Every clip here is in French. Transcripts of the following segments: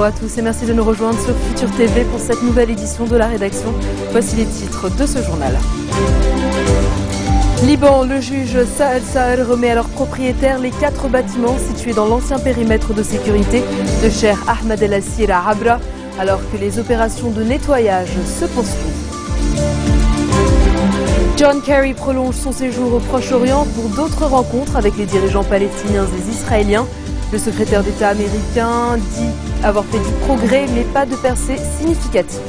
à tous et merci de nous rejoindre sur Futur TV pour cette nouvelle édition de la rédaction. Voici les titres de ce journal. Liban, le juge Saad Saad remet à leurs propriétaires les 4 bâtiments situés dans l'ancien périmètre de sécurité de Cheikh Ahmed El Assir à Abra, alors que les opérations de nettoyage se poursuivent. John Kerry prolonge son séjour au Proche-Orient pour d'autres rencontres avec les dirigeants palestiniens et israéliens. Le secrétaire d'État américain dit avoir fait du progrès, mais pas de percée significative.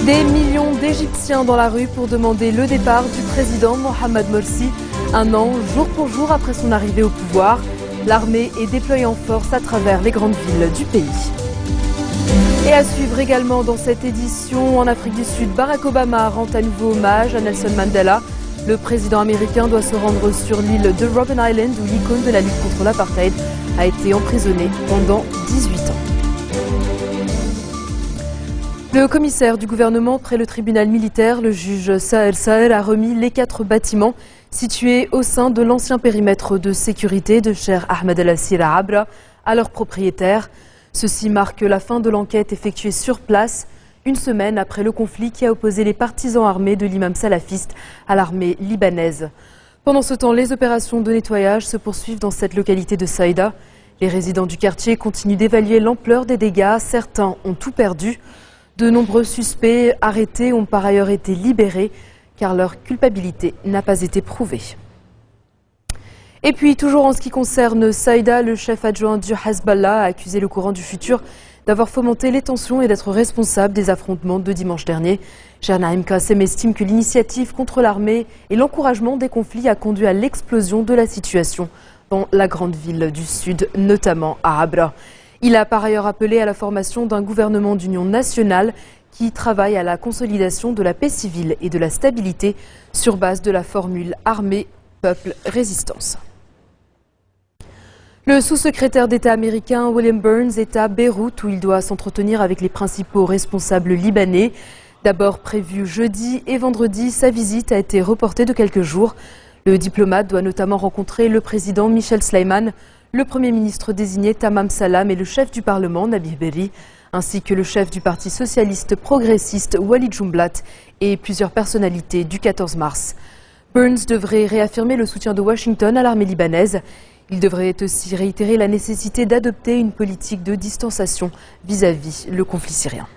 Des millions d'Égyptiens dans la rue pour demander le départ du président Mohamed Morsi, un an jour pour jour après son arrivée au pouvoir. L'armée est déployée en force à travers les grandes villes du pays. Et à suivre également dans cette édition, en Afrique du Sud, Barack Obama rend à nouveau hommage à Nelson Mandela. Le président américain doit se rendre sur l'île de Robben Island où l'icône de la lutte contre l'apartheid a été emprisonné pendant 18 ans. Le commissaire du gouvernement près le tribunal militaire, le juge Saad Saad, a remis les 4 bâtiments situés au sein de l'ancien périmètre de sécurité de Cheikh Ahmed El Assir à Abra à leurs propriétaires. Ceci marque la fin de l'enquête effectuée sur place, une semaine après le conflit qui a opposé les partisans armés de l'imam salafiste à l'armée libanaise. Pendant ce temps, les opérations de nettoyage se poursuivent dans cette localité de Saïda. Les résidents du quartier continuent d'évaluer l'ampleur des dégâts. Certains ont tout perdu. De nombreux suspects arrêtés ont par ailleurs été libérés car leur culpabilité n'a pas été prouvée. Et puis, toujours en ce qui concerne Saïda, le chef adjoint du Hezbollah a accusé le courant du futur d'avoir fomenté les tensions et d'être responsable des affrontements de dimanche dernier. Naïm Kassem estime que l'initiative contre l'armée et l'encouragement des conflits a conduit à l'explosion de la situation dans la grande ville du Sud, notamment à Abra. Il a par ailleurs appelé à la formation d'un gouvernement d'union nationale qui travaille à la consolidation de la paix civile et de la stabilité sur base de la formule armée, peuple, résistance. Le sous-secrétaire d'État américain William Burns est à Beyrouth où il doit s'entretenir avec les principaux responsables libanais. D'abord prévu jeudi et vendredi, sa visite a été reportée de quelques jours. Le diplomate doit notamment rencontrer le président Michel Sleiman, le Premier ministre désigné Tamam Salam et le chef du Parlement Nabih Berri, ainsi que le chef du Parti socialiste progressiste Walid Jumblat et plusieurs personnalités du 14 mars. Burns devrait réaffirmer le soutien de Washington à l'armée libanaise. Il devrait aussi réitérer la nécessité d'adopter une politique de distanciation vis-à-vis le conflit syrien.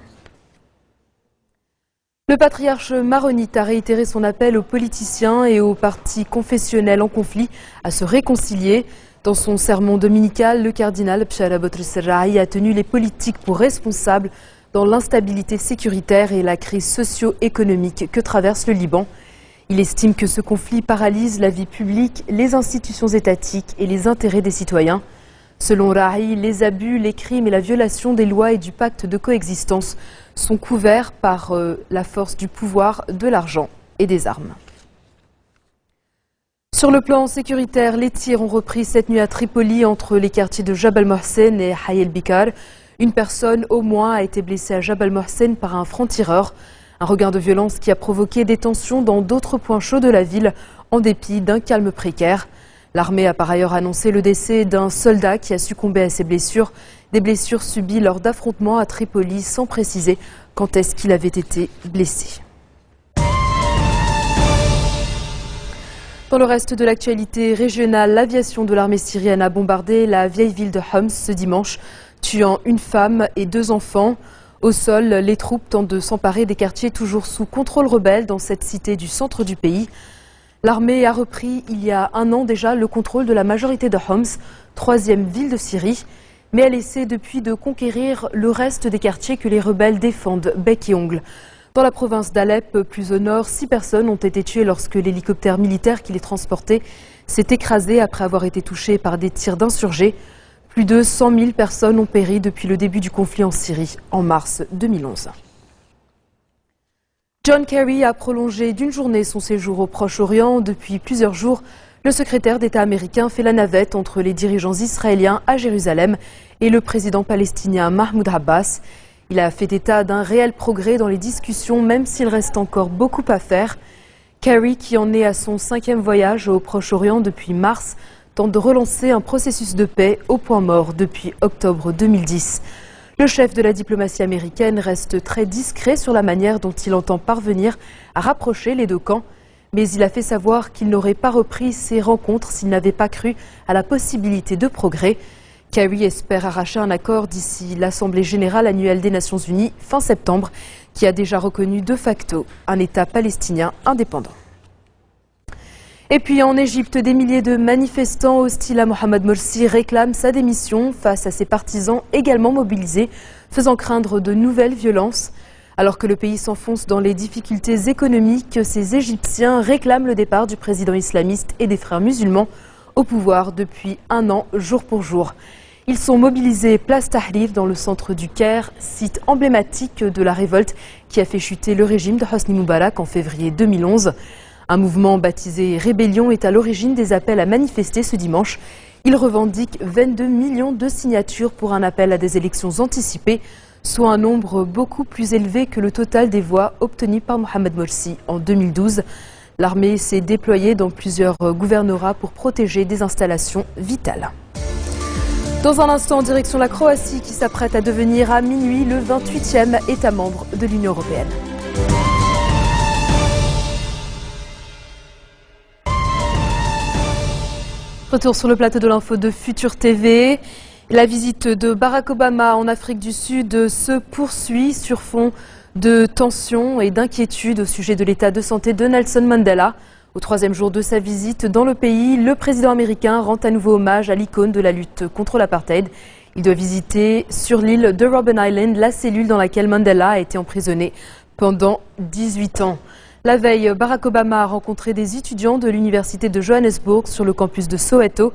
Le patriarche maronite a réitéré son appel aux politiciens et aux partis confessionnels en conflit à se réconcilier. Dans son sermon dominical, le cardinal Bchara Botr-Serrahi a tenu les politiques pour responsables dans l'instabilité sécuritaire et la crise socio-économique que traverse le Liban. Il estime que ce conflit paralyse la vie publique, les institutions étatiques et les intérêts des citoyens. Selon Rahi, les abus, les crimes et la violation des lois et du pacte de coexistence sont couverts par la force du pouvoir, de l'argent et des armes. Sur le plan sécuritaire, les tirs ont repris cette nuit à Tripoli entre les quartiers de Jabal Mohsen et Hayy el-Bikar. Une personne au moins a été blessée à Jabal Mohsen par un franc-tireur. Un regain de violence qui a provoqué des tensions dans d'autres points chauds de la ville, en dépit d'un calme précaire. L'armée a par ailleurs annoncé le décès d'un soldat qui a succombé à ses blessures. Des blessures subies lors d'affrontements à Tripoli, sans préciser quand est-ce qu'il avait été blessé. Dans le reste de l'actualité régionale, l'aviation de l'armée syrienne a bombardé la vieille ville de Homs ce dimanche, tuant une femme et 2 enfants. Au sol, les troupes tentent de s'emparer des quartiers toujours sous contrôle rebelle dans cette cité du centre du pays. L'armée a repris il y a un an déjà le contrôle de la majorité de Homs, 3e ville de Syrie, mais elle essaie depuis de conquérir le reste des quartiers que les rebelles défendent bec et ongle. Dans la province d'Alep, plus au nord, 6 personnes ont été tuées lorsque l'hélicoptère militaire qui les transportait s'est écrasé après avoir été touché par des tirs d'insurgés. Plus de 100 000 personnes ont péri depuis le début du conflit en Syrie, en mars 2011. John Kerry a prolongé d'une journée son séjour au Proche-Orient. Depuis plusieurs jours, le secrétaire d'État américain fait la navette entre les dirigeants israéliens à Jérusalem et le président palestinien Mahmoud Abbas. Il a fait état d'un réel progrès dans les discussions, même s'il reste encore beaucoup à faire. Kerry, qui en est à son 5e voyage au Proche-Orient depuis mars, tente de relancer un processus de paix au point mort depuis octobre 2010. Le chef de la diplomatie américaine reste très discret sur la manière dont il entend parvenir à rapprocher les deux camps, mais il a fait savoir qu'il n'aurait pas repris ces rencontres s'il n'avait pas cru à la possibilité de progrès. Kerry espère arracher un accord d'ici l'Assemblée générale annuelle des Nations unies fin septembre, qui a déjà reconnu de facto un État palestinien indépendant. Et puis en Égypte, des milliers de manifestants hostiles à Mohamed Morsi réclament sa démission face à ses partisans également mobilisés, faisant craindre de nouvelles violences. Alors que le pays s'enfonce dans les difficultés économiques, ces Égyptiens réclament le départ du président islamiste et des frères musulmans au pouvoir depuis un an, jour pour jour. Ils sont mobilisés place Tahrir dans le centre du Caire, site emblématique de la révolte qui a fait chuter le régime de Hosni Moubarak en février 2011. Un mouvement baptisé Rébellion est à l'origine des appels à manifester ce dimanche. Il revendique 22 millions de signatures pour un appel à des élections anticipées, soit un nombre beaucoup plus élevé que le total des voix obtenues par Mohamed Morsi en 2012. L'armée s'est déployée dans plusieurs gouvernorats pour protéger des installations vitales. Dans un instant, en direction la Croatie qui s'apprête à devenir à minuit le 28e État membre de l'Union européenne. Retour sur le plateau de l'info de Futur TV. La visite de Barack Obama en Afrique du Sud se poursuit sur fond de tensions et d'inquiétudes au sujet de l'état de santé de Nelson Mandela. Au troisième jour de sa visite dans le pays, le président américain rend à nouveau hommage à l'icône de la lutte contre l'apartheid. Il doit visiter sur l'île de Robben Island la cellule dans laquelle Mandela a été emprisonné pendant 18 ans. La veille, Barack Obama a rencontré des étudiants de l'université de Johannesburg sur le campus de Soweto.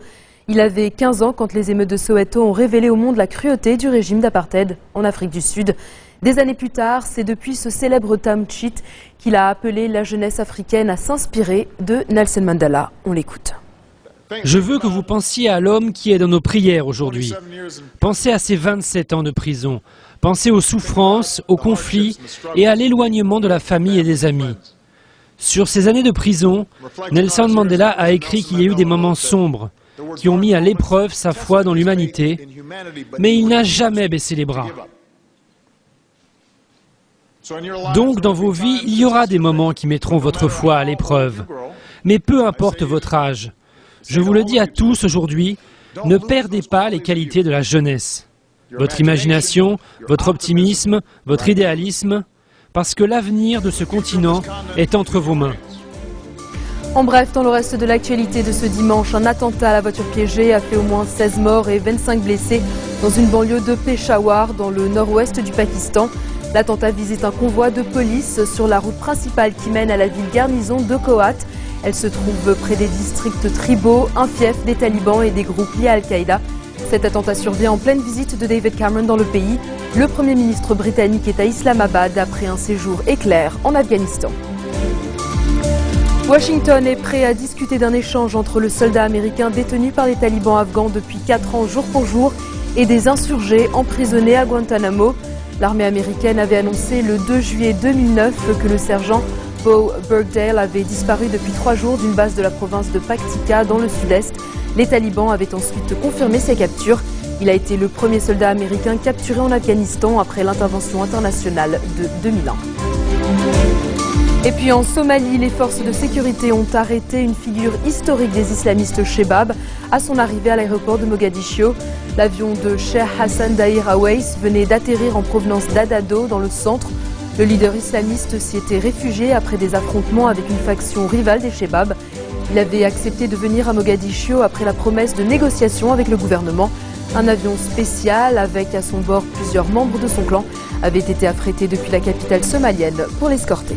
Il avait 15 ans quand les émeutes de Soweto ont révélé au monde la cruauté du régime d'apartheid en Afrique du Sud. Des années plus tard, c'est depuis ce célèbre Tamchit qu'il a appelé la jeunesse africaine à s'inspirer de Nelson Mandela. On l'écoute. Je veux que vous pensiez à l'homme qui est dans nos prières aujourd'hui. Pensez à ses 27 ans de prison. Pensez aux souffrances, aux conflits et à l'éloignement de la famille et des amis. Sur ces années de prison, Nelson Mandela a écrit qu'il y a eu des moments sombres qui ont mis à l'épreuve sa foi dans l'humanité, mais il n'a jamais baissé les bras. Donc, dans vos vies, il y aura des moments qui mettront votre foi à l'épreuve. Mais peu importe votre âge, je vous le dis à tous aujourd'hui, ne perdez pas les qualités de la jeunesse. Votre imagination, votre optimisme, votre idéalisme, parce que l'avenir de ce continent est entre vos mains. En bref, dans le reste de l'actualité de ce dimanche, un attentat à la voiture piégée a fait au moins 16 morts et 25 blessés dans une banlieue de Peshawar, dans le nord-ouest du Pakistan. L'attentat visait un convoi de police sur la route principale qui mène à la ville garnison de Kohat. Elle se trouve près des districts tribaux, un fief des talibans et des groupes liés à Al-Qaïda. Cet attentat survient en pleine visite de David Cameron dans le pays. Le Premier ministre britannique est à Islamabad après un séjour éclair en Afghanistan. Washington est prêt à discuter d'un échange entre le soldat américain détenu par les talibans afghans depuis 4 ans jour pour jour et des insurgés emprisonnés à Guantanamo. L'armée américaine avait annoncé le 2 juillet 2009 que le sergent Bo Bergdale avait disparu depuis 3 jours d'une base de la province de Paktika dans le sud-est. Les talibans avaient ensuite confirmé ses captures. Il a été le premier soldat américain capturé en Afghanistan après l'intervention internationale de 2001. Et puis en Somalie, les forces de sécurité ont arrêté une figure historique des islamistes Shebab à son arrivée à l'aéroport de Mogadiscio. L'avion de Sheikh Hassan Dahir Awais venait d'atterrir en provenance d'Adado dans le centre. Le leader islamiste s'y était réfugié après des affrontements avec une faction rivale des Shebab. Il avait accepté de venir à Mogadiscio après la promesse de négociation avec le gouvernement. Un avion spécial avec à son bord plusieurs membres de son clan avait été affrété depuis la capitale somalienne pour l'escorter.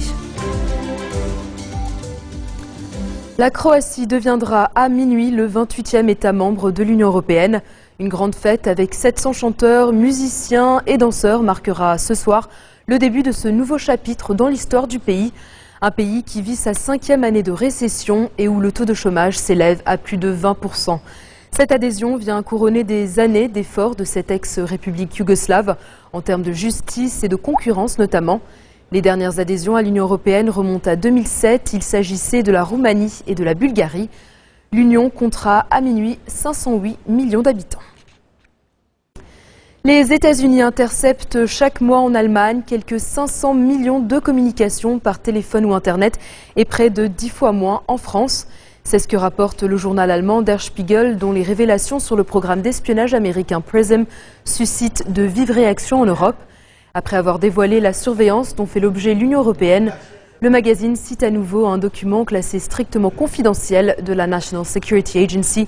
La Croatie deviendra à minuit le 28e État membre de l'Union européenne. Une grande fête avec 700 chanteurs, musiciens et danseurs marquera ce soir le début de ce nouveau chapitre dans l'histoire du pays. Un pays qui vit sa 5e année de récession et où le taux de chômage s'élève à plus de 20%. Cette adhésion vient couronner des années d'efforts de cette ex-république yougoslave en termes de justice et de concurrence notamment. Les dernières adhésions à l'Union européenne remontent à 2007. Il s'agissait de la Roumanie et de la Bulgarie. L'Union comptera à minuit 508 millions d'habitants. Les États-Unis interceptent chaque mois en Allemagne quelques 500 millions de communications par téléphone ou Internet et près de 10 fois moins en France. C'est ce que rapporte le journal allemand Der Spiegel, dont les révélations sur le programme d'espionnage américain PRISM suscitent de vives réactions en Europe. Après avoir dévoilé la surveillance dont fait l'objet l'Union européenne, le magazine cite à nouveau un document classé strictement confidentiel de la National Security Agency,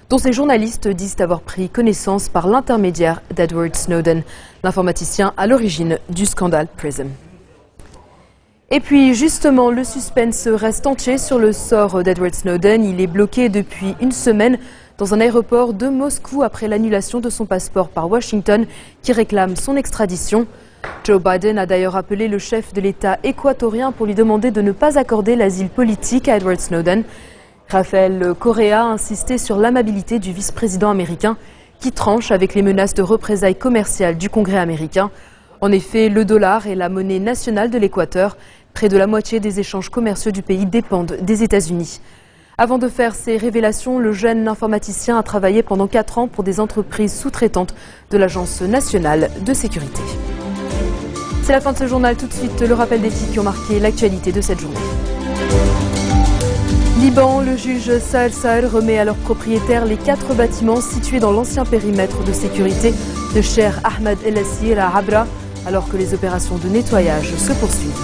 dont ces journalistes disent avoir pris connaissance par l'intermédiaire d'Edward Snowden, l'informaticien à l'origine du scandale PRISM. Et puis justement, le suspense reste entier sur le sort d'Edward Snowden. Il est bloqué depuis une semaine dans un aéroport de Moscou après l'annulation de son passeport par Washington qui réclame son extradition. Joe Biden a d'ailleurs appelé le chef de l'État équatorien pour lui demander de ne pas accorder l'asile politique à Edward Snowden. Rafael Correa a insisté sur l'amabilité du vice-président américain qui tranche avec les menaces de représailles commerciales du Congrès américain. En effet, le dollar est la monnaie nationale de l'Équateur. Près de la moitié des échanges commerciaux du pays dépendent des États-Unis. Avant de faire ces révélations, le jeune informaticien a travaillé pendant 4 ans pour des entreprises sous-traitantes de l'Agence nationale de sécurité. C'est la fin de ce journal. Tout de suite, le rappel des titres qui ont marqué l'actualité de cette journée. Liban, le juge Saher Saher remet à leurs propriétaires les 4 bâtiments situés dans l'ancien périmètre de sécurité de Cheikh Ahmed El Assir à Abra, alors que les opérations de nettoyage se poursuivent.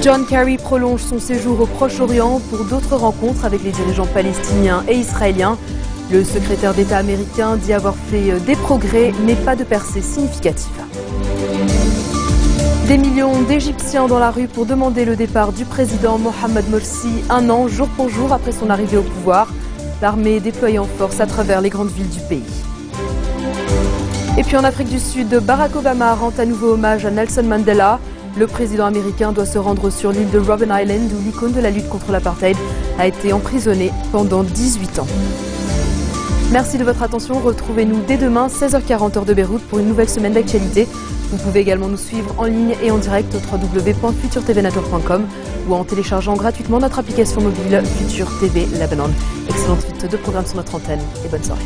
John Kerry prolonge son séjour au Proche-Orient pour d'autres rencontres avec les dirigeants palestiniens et israéliens. Le secrétaire d'État américain dit avoir fait des progrès, mais pas de percées significatives. Des millions d'Égyptiens dans la rue pour demander le départ du président Mohamed Morsi, un an jour pour jour après son arrivée au pouvoir. L'armée est déployée en force à travers les grandes villes du pays. Et puis en Afrique du Sud, Barack Obama rend à nouveau hommage à Nelson Mandela. Le président américain doit se rendre sur l'île de Robben Island où l'icône de la lutte contre l'apartheid a été emprisonné pendant 18 ans. Merci de votre attention. Retrouvez-nous dès demain, 16h40 heure de Beyrouth, pour une nouvelle semaine d'actualité. Vous pouvez également nous suivre en ligne et en direct au www.futurtvnetwork.com ou en téléchargeant gratuitement notre application mobile Futur TV Lebanon. Excellente suite de programmes sur notre antenne et bonne soirée.